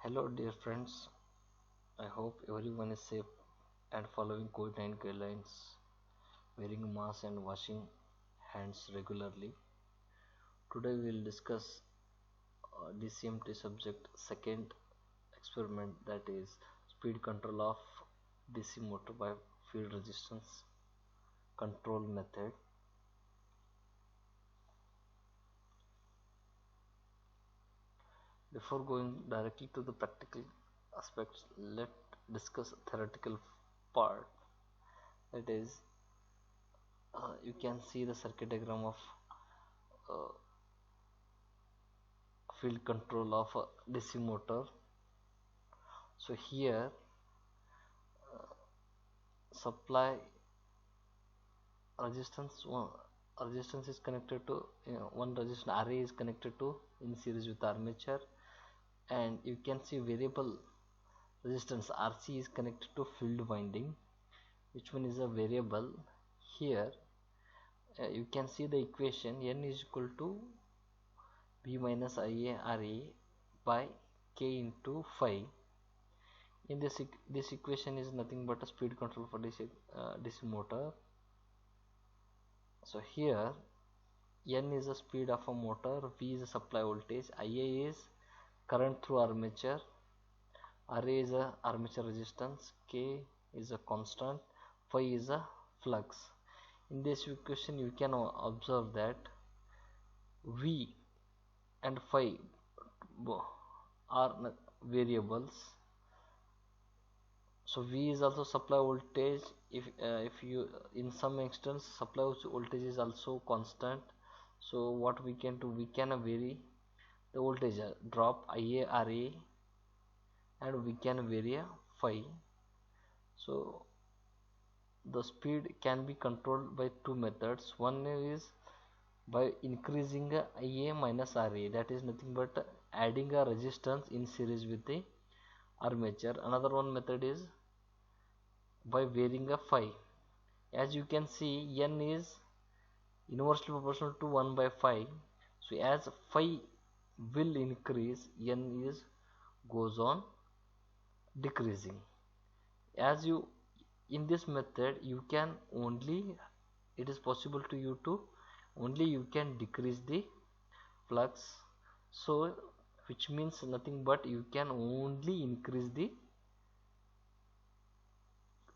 Hello, dear friends. I hope everyone is safe and following COVID-19 guidelines, wearing a mask and washing hands regularly. Today we will discuss DCMT subject second experiment, that is speed control of DC motor by field resistance control method. Before going directly to the practical aspects, let's discuss theoretical part. That is, you can see the circuit diagram of uh, field control of a DC motor. So here supply resistance resistance is connected to one resistance array is connected to in series with armature, and you can see variable resistance RC is connected to field winding. Which one is a variable? Here you can see the equation n is equal to B minus IA RA by K into phi. In this equation is nothing but a speed control for DC motor. So here n is the speed of a motor, V is the supply voltage, Ia is current through armature, Ra is a armature resistance, K is a constant, phi is a flux. In this equation you can observe that V and phi are variables. So V is also supply voltage. If you in some instance supply voltage is also constant, so what we can do, we can vary the voltage drop Ia Ra, and we can vary phi. So the speed can be controlled by two methods. One is by increasing Ia minus Ra, that is nothing but adding a resistance in series with the armature. Another one method is by varying a phi. As you can see, n is inversely proportional to 1 by phi. So as phi will increase, n is goes on decreasing. As you in this method you can only, it is possible to you to only you can decrease the flux, so which means nothing but you can only increase the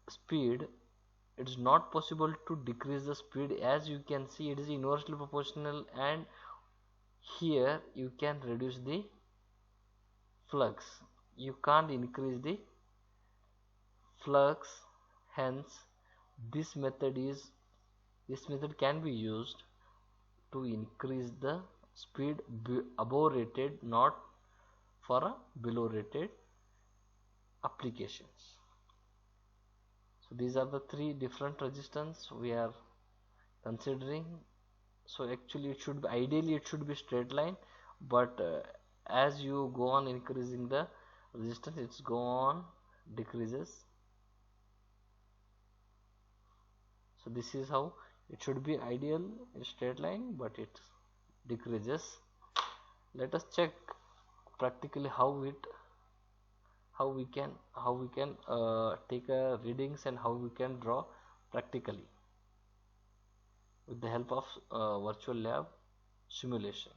speed. It is not possible to decrease the speed. As you can see, it is inversely proportional, and here you can reduce the flux, you can't increase the flux. Hence this method can be used to increase the speed above rated, not for a below rated applications. So these are the three different resistance we are considering. So actually it should be, ideally it should be straight line, but as you go on increasing the resistance, it's go on decreases. So this is how it should be, ideal in straight line, but it decreases. Let us check practically how we can take readings and how we can draw practically with the help of virtual lab simulation.